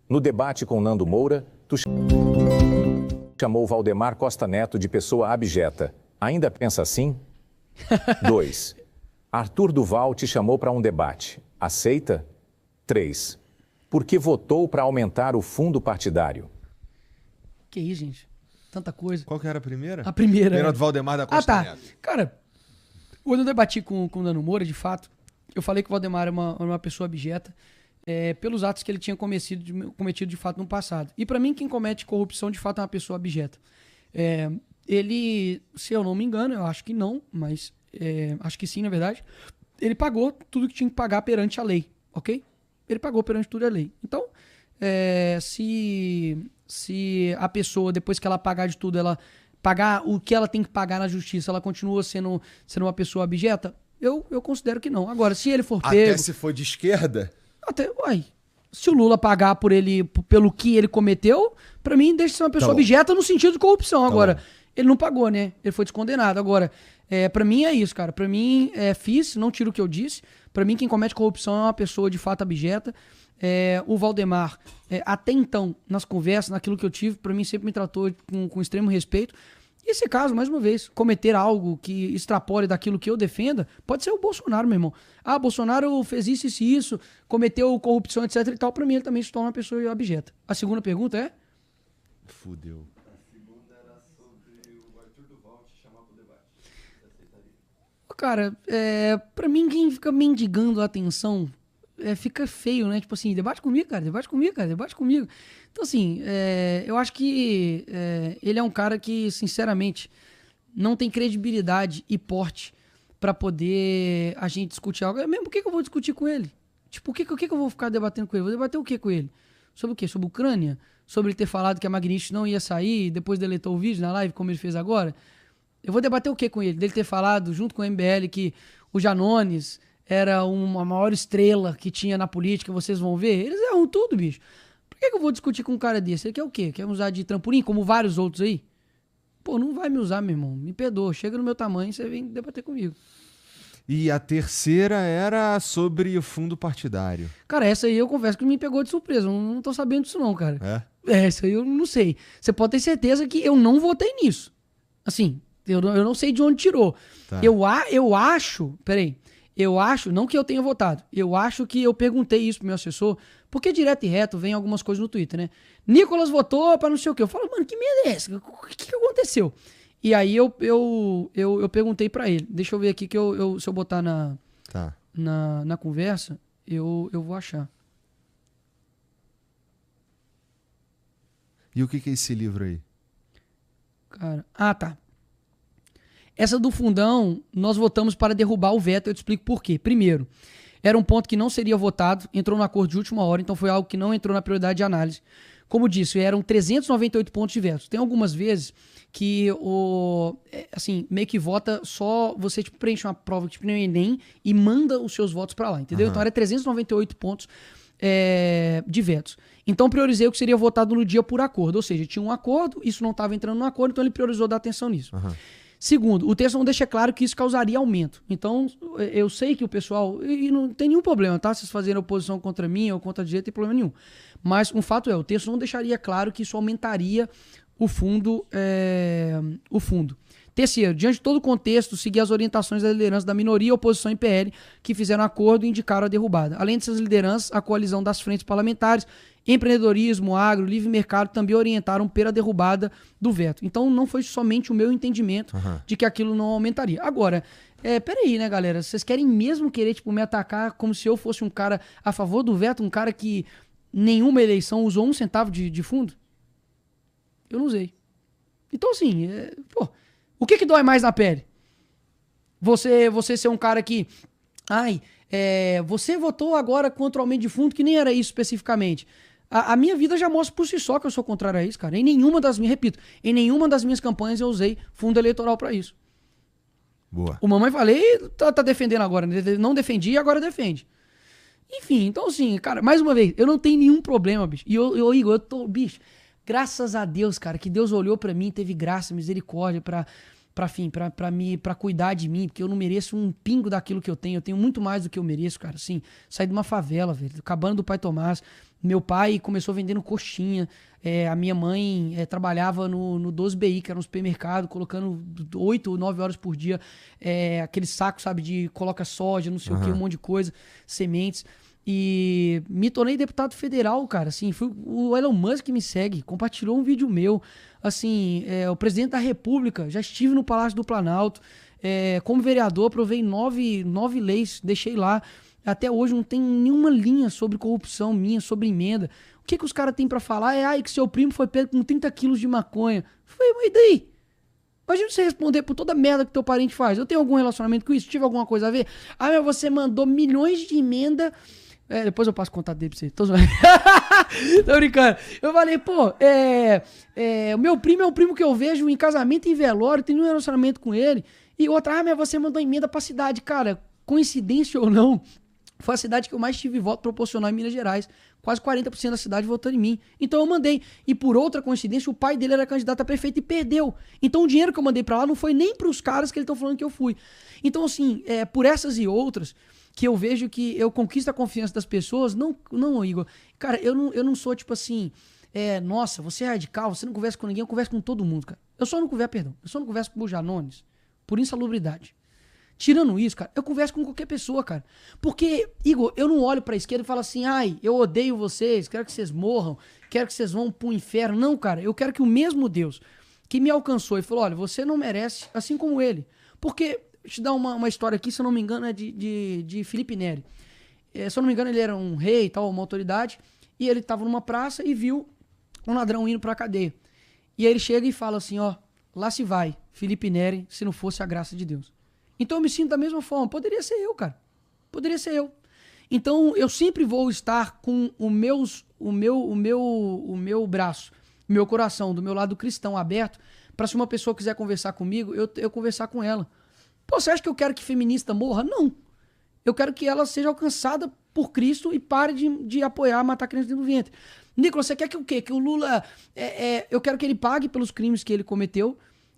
No debate com Nando Moura, tu chamou Valdemar Costa Neto de pessoa abjeta. Ainda pensa assim? 2. Arthur Duval te chamou para um debate. Aceita? 3. Por que votou para aumentar o fundo partidário? Que isso, gente? Tanta coisa. Qual que era a primeira? A primeira. Primeira do Valdemar da Costa Neto. Cara, quando eu debati com o Nando Moura, de fato, eu falei que o Valdemar era uma pessoa abjeta pelos atos que ele tinha cometido de fato no passado. E pra mim, quem comete corrupção, de fato, é uma pessoa abjeta. Ele, se eu não me engano, eu acho que não, mas acho que sim, na verdade, ele pagou tudo que tinha que pagar perante a lei, ok? Ele pagou perante tudo a lei. Então, se a pessoa, depois que ela pagar de tudo, ela pagar o que ela tem que pagar na justiça, ela continua sendo uma pessoa abjeta, eu considero que não. Agora, se ele for pego... Até se for de esquerda? Se o Lula pagar pelo que ele cometeu, pra mim deixa de ser uma pessoa abjeta no sentido de corrupção. Agora, ele não pagou, né? Ele foi descondenado. Agora, pra mim é isso, cara. Pra mim, não tiro o que eu disse. Pra mim, quem comete corrupção é uma pessoa de fato abjeta. O Valdemar, até então, nas conversas, naquilo que eu tive, pra mim sempre me tratou com extremo respeito. E esse caso, mais uma vez, cometer algo que extrapole daquilo que eu defenda, pode ser o Bolsonaro, meu irmão. Ah, Bolsonaro fez isso e isso, cometeu corrupção, etc e tal. Pra mim, ele também se torna uma pessoa abjeta. A segunda pergunta é? Fudeu. A segunda era sobre o Arthur Duval te chamar pro debate. Você aceitaria? Cara, pra mim, quem fica mendigando a atenção... fica feio, né? Tipo assim, debate comigo, cara, debate comigo, cara, debate comigo. Então, assim, eu acho que ele é um cara que, sinceramente, não tem credibilidade e porte pra poder a gente discutir algo. Mesmo por que eu vou discutir com ele? Tipo, o que eu vou ficar debatendo com ele? Vou debater o que com ele? Sobre o quê? Sobre a Ucrânia? Sobre ele ter falado que a Magnitsky não ia sair e depois deletou o vídeo na live, como ele fez agora? Eu vou debater o que com ele? Dele ter falado, junto com o MBL, que o Janones era uma maior estrela que tinha na política, vocês vão ver. Eles erram tudo, bicho. Por que eu vou discutir com um cara desse? Ele quer o quê? Quer me usar de trampolim, como vários outros aí? Pô, não vai me usar, meu irmão. Me perdoa. Chega no meu tamanho, você vem debater comigo. E a terceira era sobre o fundo partidário. Cara, essa aí eu confesso que me pegou de surpresa. Eu não tô sabendo disso não, cara. É? Essa aí eu não sei. Você pode ter certeza que eu não votei nisso. Assim, eu não sei de onde tirou. Tá. Eu acho... Peraí. Eu acho, não que eu tenha votado, eu acho que eu perguntei isso pro meu assessor, porque direto e reto vem algumas coisas no Twitter, né? Nicolas votou pra não sei o quê. Eu falo, mano, que merda é essa? O que aconteceu? E aí eu perguntei pra ele. Deixa eu ver aqui que se eu botar na conversa, eu vou achar. E o que é esse livro aí? Cara, tá. Essa do fundão, nós votamos para derrubar o veto. Eu te explico por quê. Primeiro, era um ponto que não seria votado, entrou no acordo de última hora, então foi algo que não entrou na prioridade de análise. Como disse, eram 398 pontos de veto. Tem algumas vezes que meio que vota só, você preenche uma prova tipo no Enem e manda os seus votos para lá, entendeu? Uhum. Então era 398 pontos de vetos. Então priorizei o que seria votado no dia por acordo, ou seja, tinha um acordo, isso não estava entrando no acordo, então ele priorizou dar atenção nisso. Uhum. Segundo, o texto não deixa claro que isso causaria aumento. Então, eu sei que o pessoal... E não tem nenhum problema, tá? Vocês fazerem oposição contra mim ou contra a direita, não tem problema nenhum. Mas um fato o texto não deixaria claro que isso aumentaria o fundo. Terceiro, diante de todo o contexto, seguir as orientações da liderança da minoria, oposição e PL, que fizeram acordo e indicaram a derrubada. Além dessas lideranças, a coalizão das frentes parlamentares, empreendedorismo, agro, livre mercado também orientaram pela derrubada do veto. Então não foi somente o meu entendimento de que aquilo não aumentaria. Agora, peraí, né, galera? Vocês querem mesmo querer me atacar como se eu fosse um cara a favor do veto, um cara que nenhuma eleição usou 1 centavo de fundo? Eu não usei. Então, assim, o que dói mais na pele? Você ser um cara que... você votou agora contra o aumento de fundo, que nem era isso especificamente. A minha vida já mostra por si só que eu sou contrário a isso, cara. Em nenhuma das minhas campanhas eu usei fundo eleitoral pra isso. Boa. O mamãe falei, tá defendendo agora. Não defendi e agora defende. Enfim, então assim, cara, mais uma vez, eu não tenho nenhum problema, bicho. E Igor, eu tô, bicho, graças a Deus, cara, que Deus olhou pra mim, teve graça, misericórdia pra cuidar de mim, porque eu não mereço um pingo daquilo que eu tenho muito mais do que eu mereço, cara, assim, saí de uma favela, velho, cabana do Pai Tomás, Meu pai começou vendendo coxinha. A minha mãe trabalhava no 12BI, que era um supermercado, colocando 8 ou 9 horas por dia. Aquele saco, sabe, de coloca soja, não sei o que, um monte de coisa, sementes. E me tornei deputado federal, cara. Assim, o Elon Musk me segue, compartilhou um vídeo meu. Assim, o presidente da República, já estive no Palácio do Planalto. Como vereador, aprovei 9 leis, deixei lá. Até hoje não tem nenhuma linha sobre corrupção minha, sobre emenda. O que os caras têm pra falar é que seu primo foi pego com 30 quilos de maconha. Eu falei, mas e daí? Imagina você responder por toda a merda que teu parente faz. Eu tenho algum relacionamento com isso? Tive alguma coisa a ver? Mas você mandou milhões de emenda. Depois eu passo o contato dele pra você. Tô zoando. Tô brincando. Eu falei, pô, o meu primo é um primo que eu vejo em casamento e em velório, tem um relacionamento com ele. E outra, mas você mandou emenda pra cidade. Cara, coincidência ou não, foi a cidade que eu mais tive voto proporcional em Minas Gerais. Quase 40% da cidade votou em mim. Então eu mandei. E por outra coincidência, o pai dele era candidato a prefeito e perdeu. Então o dinheiro que eu mandei pra lá não foi nem pros caras que eles estão falando que eu fui. Então assim, por essas e outras, que eu vejo que eu conquisto a confiança das pessoas. Não, Igor. Cara, eu não sou tipo assim, nossa, você é radical, você não conversa com ninguém, eu converso com todo mundo, cara. Eu só não converso com o Janones por insalubridade. Tirando isso, cara, eu converso com qualquer pessoa, cara. Porque, Igor, eu não olho pra esquerda e falo assim, eu odeio vocês, quero que vocês morram, quero que vocês vão pro inferno. Não, cara, eu quero que o mesmo Deus que me alcançou e falou, olha, você não merece, assim como ele. Porque, deixa eu te dar uma história aqui, se eu não me engano, é de Felipe Neri. Se eu não me engano, ele era um rei e tal, uma autoridade, e ele tava numa praça e viu um ladrão indo pra cadeia. E aí ele chega e fala assim, lá se vai, Felipe Neri, se não fosse a graça de Deus. Então eu me sinto da mesma forma. Poderia ser eu, cara. Poderia ser eu. Então eu sempre vou estar com o meu braço, o meu coração, do meu lado cristão aberto, para se uma pessoa quiser conversar comigo, eu conversar com ela. Pô, você acha que eu quero que feminista morra? Não. Eu quero que ela seja alcançada por Cristo e pare de apoiar matar crianças dentro do ventre. Nicolas, você quer que o quê? Que o Lula... eu quero que ele pague pelos crimes que ele cometeu.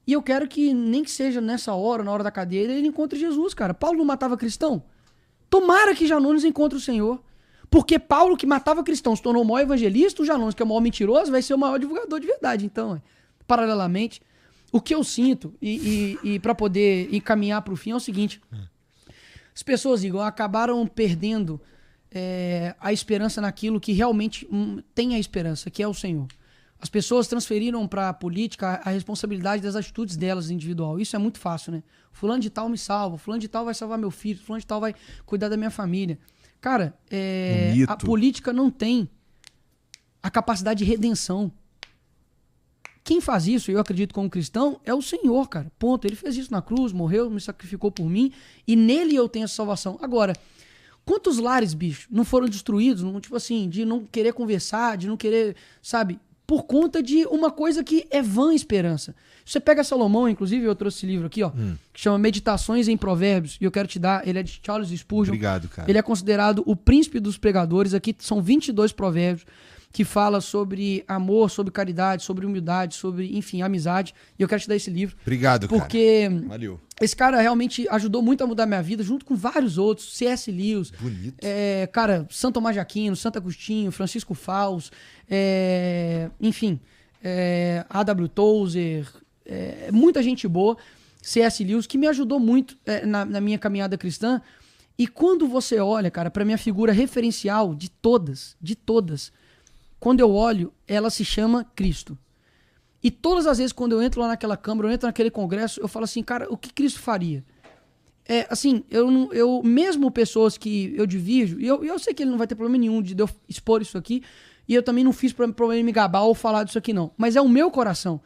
E eu quero que, nem que seja nessa hora, na hora da cadeia, ele encontre Jesus, cara. Paulo não matava cristão? Tomara que Janones encontre o Senhor. Porque Paulo, que matava cristão, se tornou o maior evangelista, o Janones, que é o maior mentiroso, vai ser o maior divulgador de verdade. Então, paralelamente, o que eu sinto, e para poder encaminhar para o fim, é o seguinte. As pessoas, Igor, acabaram perdendo a esperança naquilo que realmente tem a esperança, que é o Senhor. As pessoas transferiram para a política a responsabilidade das atitudes delas individual. Isso é muito fácil, né? Fulano de tal me salva, fulano de tal vai salvar meu filho, fulano de tal vai cuidar da minha família. Cara, a política não tem a capacidade de redenção. Quem faz isso, eu acredito como cristão, é o Senhor, cara. Ponto. Ele fez isso na cruz, morreu, me sacrificou por mim, e nele eu tenho essa salvação. Agora, quantos lares, bicho, não foram destruídos, tipo assim, de não querer conversar, de não querer, sabe... por conta de uma coisa que é vã esperança. Você pega Salomão, inclusive, eu trouxe esse livro aqui, que chama Meditações em Provérbios, e eu quero te dar, ele é de Charles Spurgeon. Obrigado, cara. Ele é considerado o príncipe dos pregadores. Aqui são 22 provérbios que fala sobre amor, sobre caridade, sobre humildade, sobre, enfim, amizade. E eu quero te dar esse livro. Obrigado, porque cara. Valeu. Esse cara realmente ajudou muito a mudar minha vida, junto com vários outros. C.S. Lewis. Bonito. Cara, Santo Tomás de Aquino, Santo Agostinho, Francisco Fals, enfim, A.W. Tozer, muita gente boa. C.S. Lewis, que me ajudou muito na minha caminhada cristã. E quando você olha, cara, pra minha figura referencial de todas, quando eu olho, ela se chama Cristo. E todas as vezes quando eu entro lá naquela Câmara, eu entro naquele congresso, eu falo assim, cara, o que Cristo faria? Assim, eu mesmo pessoas que eu divirjo, e eu sei que ele não vai ter problema nenhum de eu expor isso aqui, e eu também não fiz problema em me gabar ou falar disso aqui não, mas é o meu coração.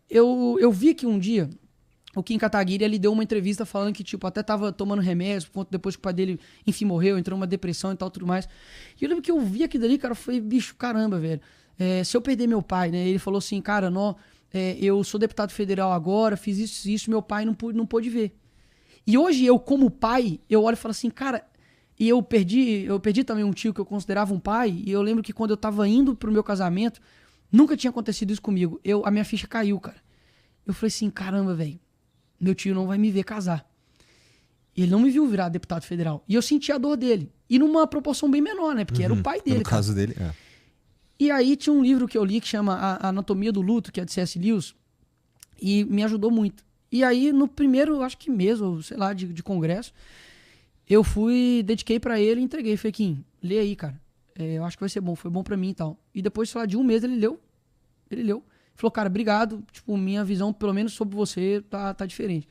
Eu vi que um dia, o Kim Kataguiri, ele deu uma entrevista falando que, tipo, até tava tomando remédio, depois que o pai dele, enfim, morreu, entrou numa depressão e tal, tudo mais. E eu lembro que eu vi aquilo ali, cara, eu falei, bicho, caramba, velho. Se eu perder meu pai, né? Ele falou assim, cara, eu sou deputado federal agora, fiz isso, meu pai não pôde ver. E hoje eu, como pai, eu olho e falo assim, cara, e eu perdi também um tio que eu considerava um pai, e eu lembro que quando eu tava indo pro meu casamento, nunca tinha acontecido isso comigo. A minha ficha caiu, cara. Eu falei assim, caramba, velho, meu tio não vai me ver casar. E ele não me viu virar deputado federal. E eu senti a dor dele. E numa proporção bem menor, né? Porque era o pai dele, No cara. caso dele, é. E aí tinha um livro que eu li que chama A Anatomia do Luto, que é de C.S. Lewis, e me ajudou muito. E aí, no primeiro, acho que mês, ou sei lá, de congresso, eu dediquei pra ele e entreguei. Falei, Kim, lê aí, cara. Eu acho que vai ser bom, foi bom pra mim e tal. E depois, sei lá, de um mês ele leu. Falou, cara, obrigado. Tipo, minha visão, pelo menos sobre você, tá diferente.